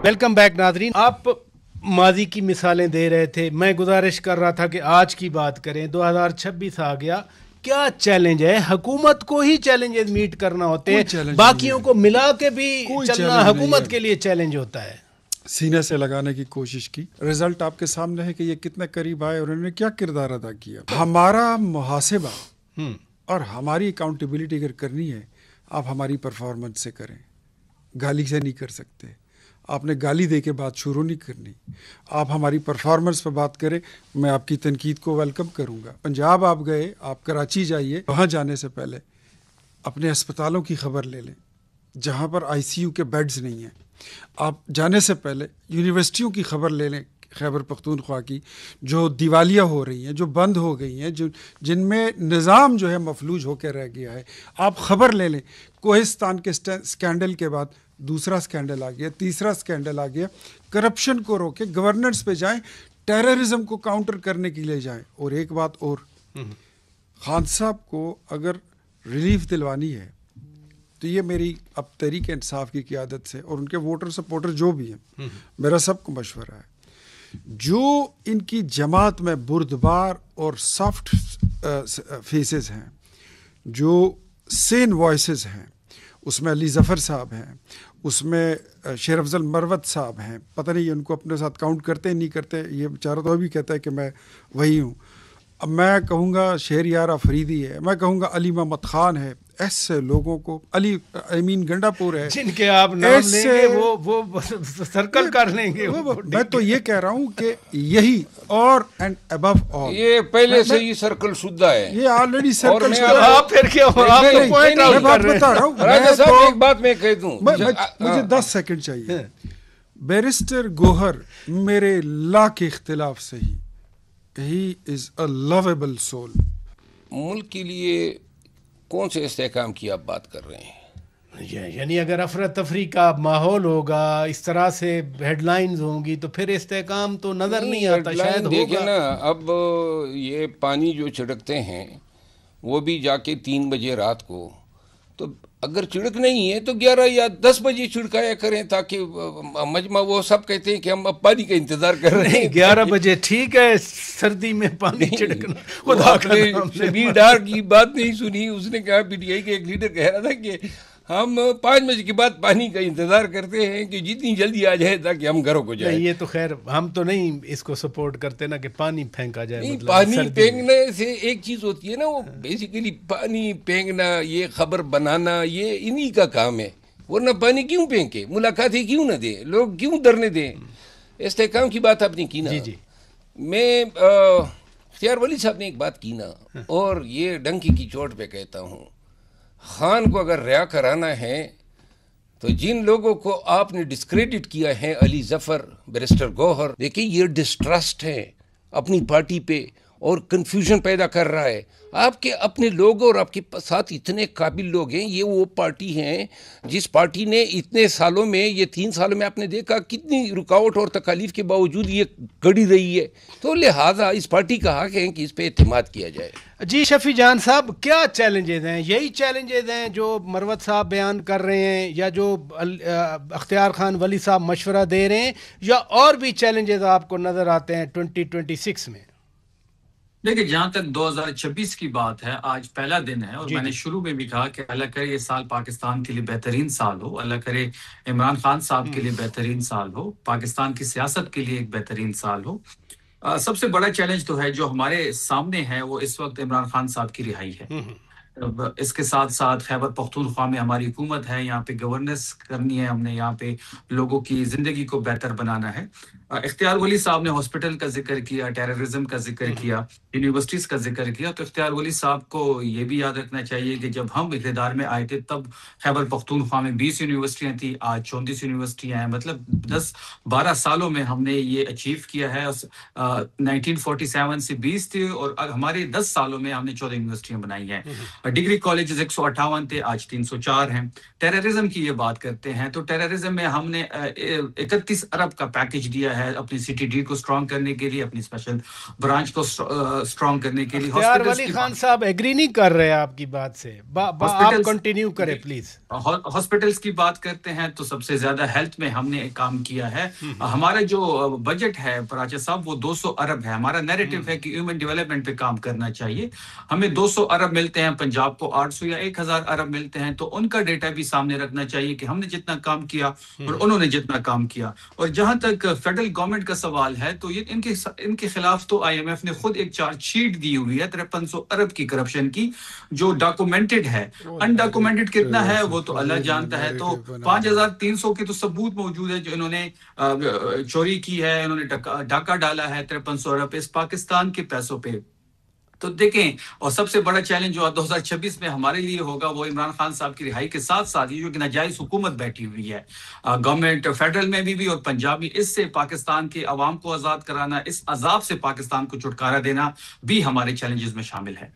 Welcome back ناظرین. آپ ماضی کی مثالیں دے رہے تھے, میں گزارش کر رہا تھا کہ آج کی بات کریں. 2026 آ گیا, کیا چیلنج ہے؟ حکومت کو ہی چیلنجز میٹ کرنا ہوتے ہیں, باقیوں کو ملا کے بھی چلنا حکومت کے لیے چیلنج ہوتا ہے. سینے سے لگانے کی کوشش کی, رزلٹ آپ کے سامنے ہے کہ یہ کتنے قریب آئے اور انہوں نے کیا کردار ادا کیا. ہمارا محاسبہ اور ہماری اکاؤنٹیبلٹی اگر کرنی ہے, آپ ہماری پرفارمنس سے کریں, گالی سے نہیں کر سکتے. آپ نے گالی دے کے بات شروع نہیں کرنی, آپ ہماری پرفارمنس پہ بات کریں. میں آپ کی تنقید کو ویلکم کروں گا. پنجاب آپ گئے, آپ کراچی جائیے, وہاں جانے سے پہلے اپنے اسپتالوں کی خبر لے لیں جہاں پر آئی سی یو کے بیڈز نہیں ہیں. آپ جانے سے پہلے یونیورسٹیوں کی خبر لے لیں, خیبر پختونخوا کی, جو دیوالیہ ہو رہی ہیں, جو بند ہو گئی ہیں, جن میں نظام جو ہے مفلوج ہو کے رہ گیا ہے. آپ خبر لے لیں. کوہستان کے سکینڈل کے بعد دوسرا سکینڈل آ گیا, تیسرا سکینڈل آ گیا. کرپشن کو روکے, گورننس پہ جائیں, ٹیررزم کو کاؤنٹر کرنے کے لیے جائیں. اور ایک بات اور, خان صاحب کو اگر ریلیف دلوانی ہے تو یہ میری اب تحریک انصاف کی قیادت سے اور ان کے ووٹر سپورٹر جو بھی ہیں, میرا سب کو مشورہ ہے, جو ان کی جماعت میں بردبار اور سافٹ فیسز ہیں, جو سین وائسز ہیں, اس میں علی ظفر صاحب ہیں, اس میں شیر افضل مروت صاحب ہیں. پتہ نہیں ان کو اپنے ساتھ کاؤنٹ کرتے ہیں نہیں کرتے, یہ بیچارہ تو ابھی کہتا ہے کہ میں وہی ہوں. اب میں کہوں گا شہریار افریدی ہے, میں کہوں گا علی محمد خان ہے. ایسے لوگوں کو, علی امین گنڈا پور ہے, جن کے آپ نام لیں گے وہ سرکل کر لیں گے. میں تو یہ کہہ رہا ہوں کہ یہی اور اینڈ ابو آل, یہ پہلے سے ہی سرکل شدہ ہے, یہ آلریڈی سرکل. آپ پھر کیا میں بات بتا رہا ہوں. راجہ صاحب ایک بات میں کہہ دوں, مجھے 10 سیکنڈ چاہیے. بیرسٹر گوہر میرے لاکھ اختلاف سے ہی از اے لویبل سول. ملک کے لیے کون سے استحکام کی آپ بات کر رہے ہیں؟ یعنی اگر افراتفری کا ماحول ہوگا, اس طرح سے ہیڈ لائنز ہوں گی, تو پھر استحکام تو نظر نہیں آتا. شاید دیکھیں نا, اب یہ پانی جو چھڑکتے ہیں وہ بھی جا کے 3 بجے رات کو, تو اگر چھڑک نہیں ہے تو 11 یا 10 بجے چھڑکایا کریں, تاکہ مجمع وہ سب کہتے ہیں کہ ہم اب پانی کا انتظار کر رہے ہیں. 11 بجے ٹھیک ہے, سردی میں پانی چھڑکنا. خدا کا نام, شبیر ڈار کی بات نہیں سنی. اس نے کہا, پی ٹی آئی کے ایک لیڈر کہہ رہا تھا کہ ہم 5 بجے کے بعد پانی کا انتظار کرتے ہیں کہ جتنی جلدی آ جائے تاکہ ہم گھروں کو جائیں. یہ تو خیر ہم تو نہیں اس کو سپورٹ کرتے نا کہ پانی پھینکا جائے. نہیں, پانی پھینکنے سے ایک چیز ہوتی ہے نا, وہ بیسیکلی پانی پھینکنا, یہ خبر بنانا, یہ انہی کا کام ہے. ورنہ پانی کیوں پھینکے, ملاقاتیں کیوں نہ دیں, لوگ کیوں دھرنے دیں. استحکام کی بات آپ نے کی نا, میں اختیار ولی صاحب نے ایک بات کی نا, اور یہ ڈنکی کی چوٹ پہ کہتا ہوں, خان کو اگر رہا کرانا ہے تو جن لوگوں کو آپ نے ڈسکریڈٹ کیا ہے, علی ظفر, بیرسٹر گوہر, دیکھیں یہ ڈسٹرسٹ ہے اپنی پارٹی پہ اور کنفیوژن پیدا کر رہا ہے. آپ کے اپنے لوگ اور آپ کے ساتھ اتنے قابل لوگ ہیں. یہ وہ پارٹی ہیں جس پارٹی نے اتنے سالوں میں, یہ 3 سالوں میں آپ نے دیکھا کتنی رکاوٹ اور تکالیف کے باوجود یہ کڑی رہی ہے. تو لہٰذا اس پارٹی کا حق ہے کہ اس پہ اعتماد کیا جائے. جی شفیع جان صاحب, کیا چیلنجز ہیں؟ یہی چیلنجز ہیں جو مروت صاحب بیان کر رہے ہیں, یا جو اختیار خان ولی صاحب مشورہ دے رہے ہیں, یا اور بھی چیلنجز آپ کو نظر آتے ہیں 2026 میں؟ دیکھیں, جہاں تک 2026 کی بات ہے, آج پہلا دن ہے, اور میں نے شروع میں بھی کہا کہ اللہ کرے یہ سال پاکستان کے لیے بہترین سال ہو, اللہ کرے عمران خان صاحب کے لیے بہترین سال ہو, پاکستان کی سیاست کے لیے ایک بہترین سال ہو. سب سے بڑا چیلنج تو ہے جو ہمارے سامنے ہے, وہ اس وقت عمران خان صاحب کی رہائی ہے. اس کے ساتھ ساتھ خیبر پختونخوا میں ہماری حکومت ہے, یہاں پہ گورننس کرنی ہے, ہم نے یہاں پہ لوگوں کی زندگی کو بہتر بنانا ہے. اختیار ولی صاحب نے ہاسپٹل کا ذکر کیا, ٹیررزم کا ذکر کیا, یونیورسٹیز کا ذکر کیا. تو اختیار ولی صاحب کو یہ بھی یاد رکھنا چاہیے کہ جب ہم اقتدار میں آئے تھے تب خیبر پختونخوا میں 20 یونیورسٹیاں تھیں, آج 34 یونیورسٹیاں ہیں. مطلب 10-12 سالوں میں ہم نے یہ اچیو کیا ہے. 1947 سے 20 تھی, اور ہمارے 10 سالوں میں ہم نے 14 یونیورسٹیاں بنائی ہیں. ڈگری کالجز 158 تھے, آج 304 ہیں. ٹیررزم کی یہ بات کرتے ہیں تو ٹیررزم میں ہم نے 31 ارب کا پیکج دیا ہے اپنی CTD کو اسٹرانگ کرنے کے لیے, اپنی اسپیشل برانچ کو اسٹرانگ کرنے کے لیے. اختیار ولی خان صاحب ایگری نہیں کر رہے آپ کی بات سے, آپ کنٹینیو کریں پلیز. ہاسپٹلس کی بات کرتے ہیں تو سب سے زیادہ ہیلتھ میں ہم نے کام کیا ہے. ہمارا جو بجٹ ہے پراچا صاحب وہ 200 ارب ہے. ہمارا نیریٹو ہے کہ ہیومن ڈیولپمنٹ پہ کام کرنا چاہیے. ہمیں 200 ارب ملتے ہیں, پنجاب کو 800 یا 1000 ارب ملتے ہیں, تو ان کا ڈیٹا بھی سامنے رکھنا چاہیے کہ ہم نے جتنا کام کیا اور انہوں نے جتنا کام کیا. اور جہاں تک فیڈرل گورنمنٹ کا سوال ہے تو یہ ان کے خلاف تو IMF نے خود ایک چارج شیٹ دی ہوئی ہے 5300 ارب کی کرپشن کی, جو ڈاکومنٹڈ ہے. انڈاکومنٹڈ کتنا ہے وہ تو اللہ جانتا ہے. تو 5300 کے تو ثبوت موجود ہے جو انہوں نے چوری کی ہے, انہوں نے ڈاکہ ڈالا ہے 5300 ارب اس پاکستان کے پیسوں پہ. تو دیکھیں, اور سب سے بڑا چیلنج جو 2026 میں ہمارے لیے ہوگا وہ عمران خان صاحب کی رہائی کے ساتھ ساتھ یہ جو کہ ناجائز حکومت بیٹھی ہوئی ہے گورنمنٹ فیڈرل میں بھی اور پنجاب میں, اس سے پاکستان کے عوام کو آزاد کرانا, اس عذاب سے پاکستان کو چھٹکارا دینا بھی ہمارے چیلنجز میں شامل ہے.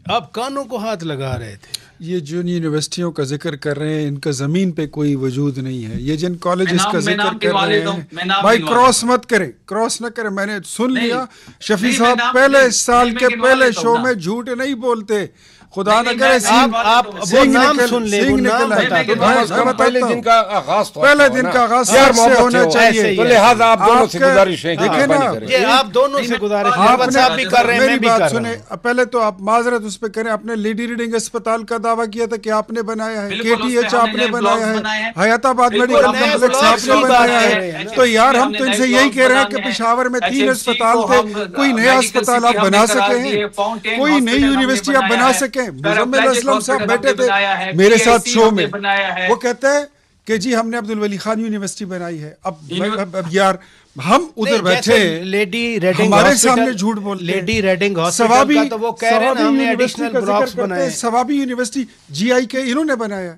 آپ کانوں کو ہاتھ لگا رہے تھے. یہ جن یونیورسٹیوں کا ذکر کر رہے ہیں ان کا زمین پہ کوئی وجود نہیں ہے. یہ جن کالجز کا ذکر کر رہے ہیں بھائی کراس مت کریں, کراس نہ کریں. میں نے سن لیا شفیع صاحب پہلے سال کے پہلے شو میں جھوٹ نہیں بولتے, خدا نہ کرے آپ وہ نام سن لیں, وہ نام بتا دو. پہلے دن کا آغاز تو پہلے دن کا آغاز سے ہونا چاہیے, تو لہٰذا آپ دونوں سے گزارش ہے, دیکھیں نا یہ آپ دونوں سے گزارش ہے, آپ صاحب بھی کر رہے ہیں, میں بھی کر رہا ہوں. پہلے تو آپ معذرت اس پہ کریں. آپ نے لیڈی ریڈنگ اسپتال کا دعویٰ کیا تھا کہ آپ نے بنایا ہے, KTH آپ نے بنایا ہے, حیات آباد میڈیکل کمپلیکس آپ نے بنایا ہے. تو یار ہم تو ان سے یہی کہہ رہے ہیں کہ پشاور میں 3 اسپتال تھے, کوئی نیا اسپتال آپ بنا سکے ہیں, کوئی نئی یونیورسٹی آپ بنا سکیں. مزمل اسلم صاحب بیٹھے تھے میرے ساتھ شو میں, وہ کہتے ہیں کہ جی ہم نے عبدالولی خان یونیورسٹی بنائی ہے. اب یار ہم ادھر بیٹھے لیڈی ریڈنگ ہمارے سامنے جھوٹ بولتے ہیں. لیڈی ریڈنگ ہاسپٹل کا تو وہ کہہ رہے ہیں ہم نے ایڈیشنل بلاکس بنائے. ثوابی یونیورسٹی GI کے انہوں نے بنایا.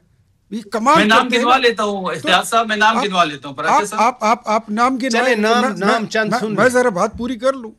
میں نام گنوا لیتا ہوں احتیاط صاحب, میں نام گنوا لیتا ہوں. آپ نام گنوائیں, نام چند سن, میں ذرا بات پوری کر لوں.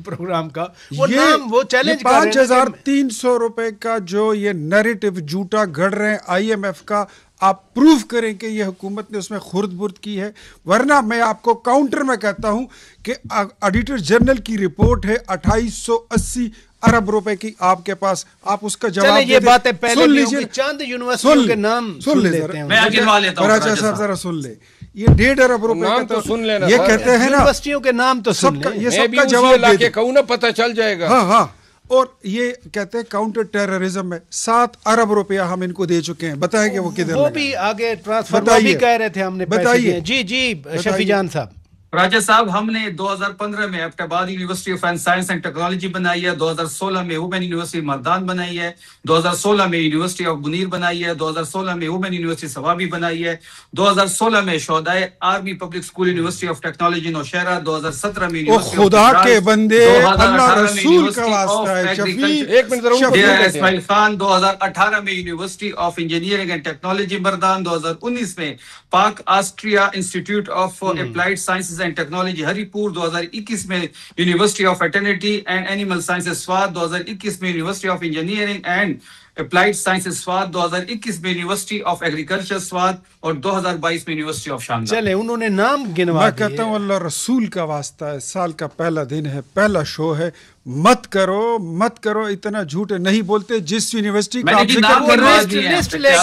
پروگرام کا وہ چیلنج 5300 روپے کا جو یہ نیریٹو جھوٹا گھڑ رہے ہیں IMF کا, آپ پروف کریں کہ یہ حکومت نے اس میں خرد برد کی ہے. ورنہ میں آپ کو کاؤنٹر میں کہتا ہوں کہ آڈیٹر جنرل کی رپورٹ ہے 2880 ارب روپے کی آپ کے پاس, آپ اس کا جواب یہ باتیں پہلے بھی ہوں گی. چند یونیورسٹیوں کے نام سن لیتے ہیں, میں گنوا لیتا ہوں. راجہ صاحب ذرا سن لیں, یہ 1.5 ارب روپے کا تو سن لینا, یہ کہتے ہیں نا یونیورسٹیوں کے نام تو سن لیں, یہ سب کا جواب دے کے کہوں نا پتہ چل جائے گا. ہاں, اور یہ کہتے ہیں کاؤنٹر ٹیررزم میں 7 ارب روپیہ ہم ان کو دے چکے ہیں. بتائیں کہ وہ کدھر وہ بھی آگے ٹرانسفر وہ بھی کہہ رہے تھے ہم نے بتائیے. جی شفیع جان صاحب. راجہ صاحب ہم نے 2015 میں ایبٹ آباد university of science and technology بنائی ہے, 2016 میں وومن یونیورسٹی مردان بنائی ہے, 2016 میں یونیورسٹی آف منیر بنائی ہے, 2016 میں وومن یونیورسٹی ثوابی بنائی ہے, 2016 میں شہدائے army public school university of technology Nowshera, 2017 میں خدا کے بندے اللہ رسول کا واسطہ ہے اسماعیل خان, 2018 میں university of engineering and technology Mardan, 2019 میں Pak Austria institute of applied sciences and technology Haripur, 2021 میں university of veterinary and animal sciences Swat, 2021 میں university of engineering and applied sciences Swat, 2021 میں یونیورسٹی آف ایگریکلچر سوات, اور 2022 میں یونیورسٹی آف شاملہ. چلے انہوں نے نام گنوا. میں کہتا ہوں اللہ رسول کا واسطہ ہے, سال کا پہلا دن ہے, پہلا شو ہے, مت کرو اتنا جھوٹ نہیں بولتے. جس یونیورسٹی کا آپ ذکر کر رہے ہیں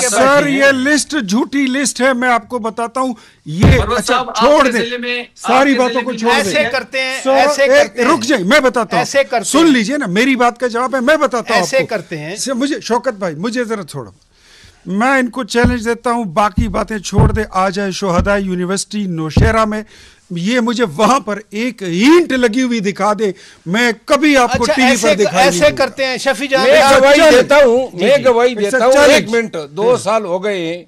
سر, یہ لسٹ جھوٹی لسٹ ہے, میں آپ کو بتاتا ہوں. یہ اچھا چھوڑ دیں ساری باتوں کو, چھوڑ دیں. ایسے کرتے ہیں, رک جائیں, میں بتاتا ہوں, سن لیجئے نا, میری بات کا جواب ہے, میں بتاتا ہوں. ایسے کرتے ہیں مجھے شوکت بھائی, مجھے ذرا چھوڑو, میں ان کو چیلنج دیتا ہوں, باقی باتیں چھوڑ دے. آ جائے شہداء یونیورسٹی نوشہرہ میں, یہ مجھے وہاں پر ایک اینٹ لگی ہوئی دکھا دے, میں کبھی آپ کو ٹی وی پر دکھائی. ایسے کرتے ہیں شفیع جان, میں گواہی دیتا ہوں. 1 منٹ, 2 سال ہو گئے ہیں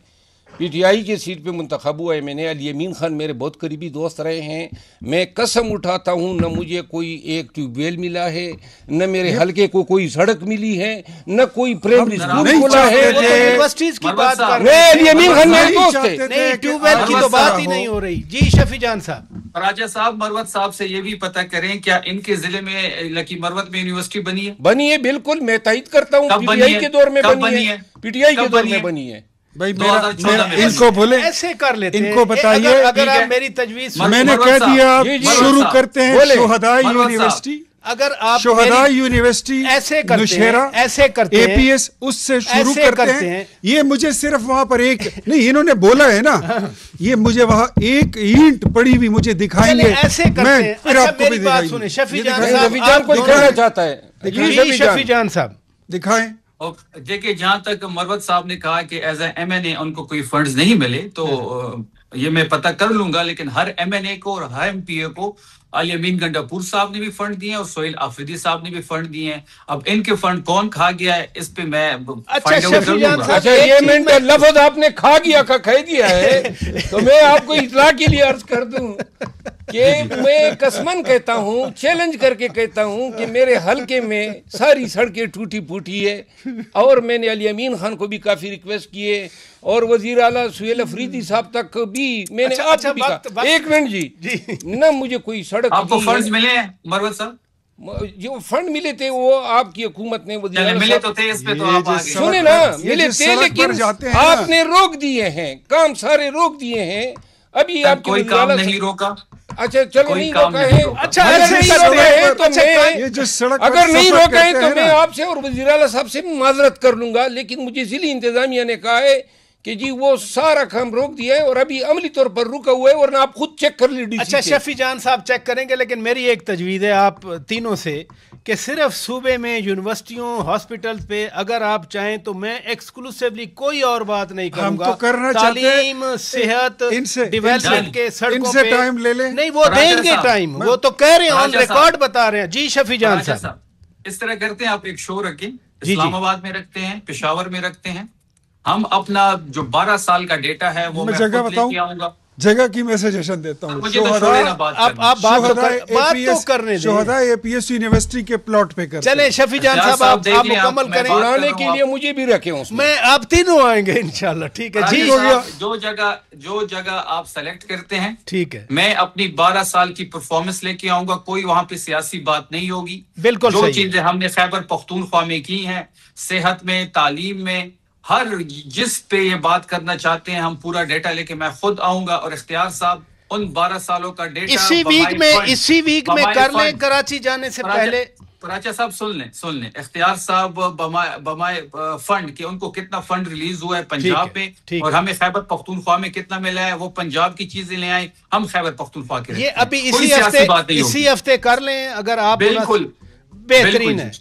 PTI کی سیٹ پہ منتخب ہوا ہے میں نے. الیمین خان میرے بہت قریبی دوست رہے ہیں. میں قسم اٹھاتا ہوں, نہ مجھے کوئی ایک ٹیوب ویل ملا ہے, نہ میرے حلقے کو کوئی سڑک ملی ہے, نہ کوئی پرائمری اسکول کھلا ہے. یونیورسٹیز کی بات کر رہے ہیں, الیمین خان میرے دوست تھے. نہیں, ٹیوب ویل کی تو بات ہی نہیں ہو رہی. جی شفیع جان صاحب. راجہ صاحب مروت صاحب سے یہ بھی پتہ کریں کیا ان کے ضلع میں لکی مروت میں یونیورسٹی بنی ہے؟ بنی ہے بالکل، میں تائید کرتا ہوں، پی ٹی آئی کے دور میں بنی ہے، پی ٹی آئی کے دور میں بنی ہے بھائی ان کو بولے ایسے کر لیتے ہیں، ان کو بتائیے، اگر آپ میری تجویز میں نے کہہ دیا شروع کرتے ہیں شہداء یونیورسٹی، اگر آپ شہداء یونیورسٹی ایسے کرتے نوشہرہ ایسے کرتے اے پی ایس اس سے شروع کرتے ہیں. یہ مجھے صرف وہاں پر ایک نہیں، انہوں نے بولا ہے نا، یہ مجھے وہاں ایک اینٹ پڑی ہوئی مجھے دکھائیں گے، ایسے کرتے ہیں. اچھا میری بات سنیں، شفیع جان صاحب کو دکھانا چاہتا ہے، شفیع جان صاحب دکھائیں. دیکھیں جہاں تک مروت صاحب نے کہا کہ ایز اے ایم این اے ان کو کوئی فنڈز نہیں ملے تو یہ میں پتہ کر لوں گا، لیکن ہر ایم این اے کو اور ہر ایم پی اے کو علی امین گنڈاپور صاحب نے بھی فنڈ دیے ہیں اور سہیل آفریدی صاحب نے بھی فنڈ دیے ہیں. اب ان کے فنڈ کون کھا گیا ہے اس پہ میں فائنڈ آؤٹ کر لوں گا. اچھا یہ منٹ لفظ آپ نے کھا گیا کا کہہ دیا ہے تو میں آپ کو اطلاع کے لیے عرض کر دوں کہ میں قسمن کہتا ہوں، چیلنج کر کے کہتا ہوں کہ میرے حلقے میں ساری سڑکیں ٹوٹی پھوٹی ہے، اور میں نے علی امین خان کو بھی کافی ریکویسٹ کیے اور وزیر اعلیٰ سہیل آفریدی صاحب تک بھی میں نے آپ کو بھی کہا. ایک منٹ جی، نہ مجھے کوئی سڑک آپ کو فنڈز ملے ہیں مروت صاحب؟ جو فنڈ ملے تھے وہ آپ کی حکومت نے ملے تو تھے، اس پہ تو آپ آگے سنیں نا، ملے تھے لیکن آپ نے روک دیے ہیں، کام سارے روک دیے ہیں. ابھی آپ کوئی کام نہیں روکا. اچھا چلو نہیں روکا ہے، اچھا اگر نہیں روکے ہیں تو میں آپ سے اور وزیر اعلیٰ صاحب سے معذرت کر لوں گا، لیکن مجھے ضلعی انتظامیہ نے کہا ہے کہ جی وہ سارا کام روک دیا ہے اور ابھی عملی طور پر رکا ہوا ہے، ورنہ آپ خود چیک کر لیجیے. اچھا شفیع جان صاحب چیک کریں گے، لیکن میری ایک تجویز ہے آپ تینوں سے کہ صرف صوبے میں یونیورسٹیوں ہاسپٹلز پہ اگر آپ چاہیں تو میں ایکسکلوسیولی کوئی اور بات نہیں کروں گا. تعلیم، صحت، ڈیولپمنٹ کے سڑکوں پہ ٹائم لے لیں. نہیں وہ دیں گے ٹائم، وہ تو کہہ رہے ہیں، آن ریکارڈ بتا رہے ہیں. جی شفیع جان صاحب اس طرح کرتے ہیں، آپ ایک شو رکھیں، اسلام آباد میں رکھتے ہیں، پشاور میں رکھتے ہیں. ہم اپنا جو 12 سال کا ڈیٹا ہے وہ میں جگہ خود لے کے آؤں گا. جگہ کی میں سجیشن دیتا ہوں، شہداء اے پی ایس یونیورسٹی کے پلاٹ پہ کرتے ہیں. چلیں شفیع جان صاحب آپ مکمل کریں، بنانے کے لیے مجھے بھی رکھیں اس میں، آپ تینوں آئیں گے انشاءاللہ. ٹھیک ہے جی، جو جگہ آپ سلیکٹ کرتے ہیں ٹھیک ہے، میں اپنی 12 سال کی پرفارمنس لے کے آؤں گا. کوئی وہاں پہ سیاسی بات نہیں ہوگی. بالکل جو چیزیں ہم نے خیبر پختونخوا میں کی ہیں، صحت میں، تعلیم میں، ہر جس پہ یہ بات کرنا چاہتے ہیں، ہم پورا ڈیٹا لے کے میں خود آؤں گا. اور اختیار صاحب ان 12 سالوں کا ڈیٹا اسی ویک میں کر لیں کراچی جانے سے پہلے. راجہ صاحب سن لیں اختیار صاحب بمائے فنڈ کہ ان کو کتنا فنڈ ریلیز ہوا ہے پنجاب میں، اور ہمیں خیبر پختونخوا میں کتنا ملا ہے، وہ پنجاب کی چیزیں لے آئیں، ہم خیبر پختونخوا کے یہ ابھی اسی ہفتے کر لیں اگر آپ. بالکل بہترین ہے.